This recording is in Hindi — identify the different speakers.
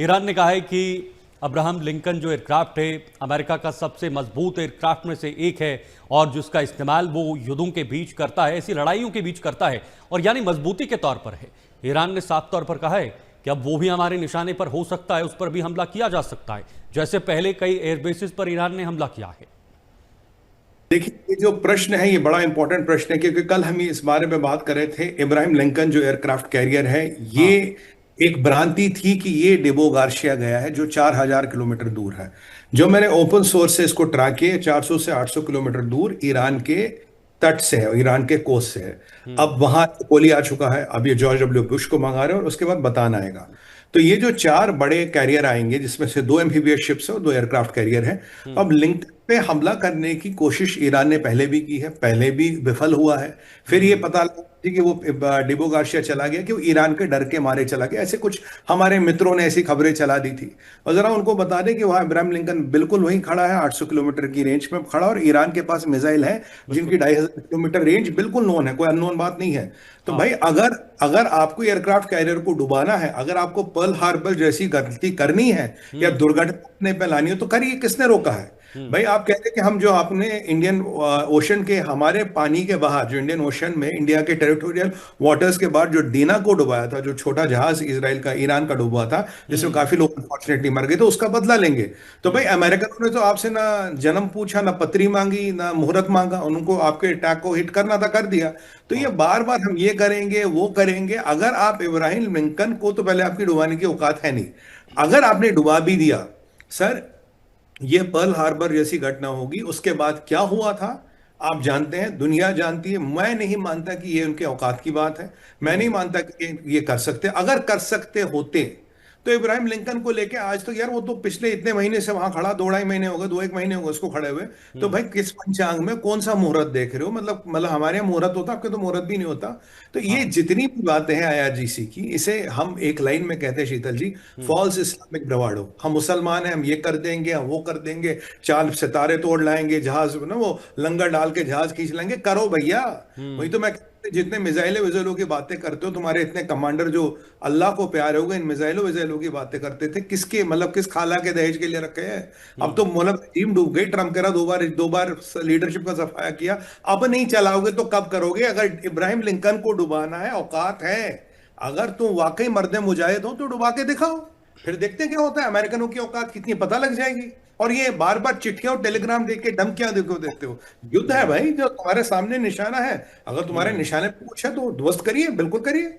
Speaker 1: ईरान ने कहा है कि अब्राहम लिंकन जो एयरक्राफ्ट है अमेरिका का सबसे मजबूत एयरक्राफ्ट में से एक है और जिसका इस्तेमाल वो युद्धों के बीच करता है, ऐसी लड़ाइयों के बीच करता है और यानी मजबूती के तौर पर है। ईरान ने साफ तौर पर कहा है कि अब वो भी हमारे निशाने पर हो सकता है, उस पर भी हमला किया जा सकता है, जैसे पहले कई एयरबेसिस पर ईरान ने हमला किया है।
Speaker 2: देखिए, ये जो प्रश्न है ये बड़ा इंपॉर्टेंट प्रश्न है, क्योंकि कल हम इस बारे में बात कर रहे थे। इब्राहिम लिंकन जो एयरक्राफ्ट कैरियर है, ये
Speaker 1: हाँ।
Speaker 2: एक भ्रांति थी कि ये डिबो गार्शिया गया है, जो 4000 किलोमीटर दूर है। जो मैंने ओपन सोर्स से इसको ट्रैक किया, 400 से 800 किलोमीटर दूर ईरान के तट से है, ईरान के कोस्ट से है। अब वहां गोली आ चुका है, अब ये जॉर्ज डब्ल्यू बुश को मंगा रहे हैं और उसके बाद बताना आएगा। तो ये जो चार बड़े कैरियर आएंगे, जिसमें से दो एम्फीबियस शिप्स है और दो एयरक्राफ्ट कैरियर हैं। अब लिंक पे हमला करने की कोशिश ईरान ने पहले भी की है, पहले भी विफल हुआ है। फिर ये पता लगा कि वो डिबो गार्शिया चला गया कि वो ईरान के डर के मारे चला गया, ऐसे कुछ हमारे मित्रों ने ऐसी खबरें चला दी थी। और जरा उनको बता दें कि वहां इब्राहिम लिंकन बिल्कुल वहीं खड़ा है, 800 किलोमीटर की रेंज में खड़ा, और ईरान के पास मिसाइल है जिनकी 2500 किलोमीटर रेंज बिल्कुल नोन है, कोई अननोन बात नहीं है। तो
Speaker 1: हाँ।
Speaker 2: भाई, अगर अगर आपको एयरक्राफ्ट कैरियर को डुबाना है, अगर आपको पर्ल हार्बर जैसी गलती करनी है या दुर्घटना पे लानी हो, तो करिए, किसने रोका है? भाई, आप कहते हैं कि हम जो आपने इंडियन ओशन के, हमारे पानी के बाहर, जो इंडियन ओशन में इंडिया के टेरिटोरियल वाटर्स के बाहर जो डीना को डुबाया था, जो छोटा जहाज इसराइल का, ईरान का डुबा था, जिसमें काफी लोग अनफॉर्चुनेटली मर गए, तो उसका बदला लेंगे। तो भाई, अमेरिकनों ने तो आपसे ना जन्म पूछा, ना पत्री मांगी, ना मुहूर्त मांगा, उनको आपके अटैक को हिट करना था, कर दिया। तो ये बार बार हम ये करेंगे वो करेंगे, अगर आप इब्राहिम लिंकन को, तो पहले आपकी डुबाने की औकात है नहीं। अगर आपने डुबा भी दिया सर, ये पर्ल हार्बर जैसी घटना होगी, उसके बाद क्या हुआ था आप जानते हैं, दुनिया जानती है। मैं नहीं मानता कि ये उनके औकात की बात है। मैं नहीं मानता कि ये कर सकते। अगर कर सकते होते तो इब्राहिम लिंकन को लेके आज तो, यार वो तो पिछले इतने महीने से वहां खड़ा, 2 ढाई महीने हो गए, 2 एक महीने हो गए उसको खड़े हुए। तो भाई, किस पंचांग में कौन सा मुहूर्त देख रहे हो? मतलब हमारे यहाँ मुहूर्त होता, आपके तो मुहूर्त भी नहीं होता। तो ये
Speaker 1: हाँ।
Speaker 2: जितनी भी बातें हैं आईआरजीसी की, इसे हम एक लाइन में कहते हैं शीतल जी, फॉल्स इस्लामिक ब्रवाडो। हम मुसलमान हैं, हम ये कर देंगे, हम वो कर देंगे, चांद सितारे तोड़ लाएंगे, जहाज ना वो लंगर डाल के जहाज खींच लाएंगे। करो भैया। वही तो मैं, जितने मिसाइलों विजाइलों की बातें करते हो, तुम्हारे इतने कमांडर जो अल्लाह को प्यारे हो गए, इन मिसाइलों विजाइलों की बातें करते थे, किसके, मतलब किस खाला के दहेज के लिए रखे हैं? अब तो मतलब टीम डूब गई। ट्रम्प कह रहा, दो बार लीडरशिप का सफाया किया, अब नहीं चलाओगे तो कब करोगे? अगर इब्राहिम लिंकन को डुबाना है, औकात है, अगर तुम वाकई मर्द मुजाहिद हो तो डुबा के दिखाओ, फिर देखते हैं क्या होता है। अमेरिकनों की औकात कितनी पता लग जाएगी। और ये बार बार चिट्ठियां और टेलीग्राम देख के धमकियां देखो देते हो। युद्ध है भाई, जो तुम्हारे सामने निशाना है, अगर तुम्हारे निशाने पे कुछ है तो ध्वस्त करिए, बिल्कुल करिए।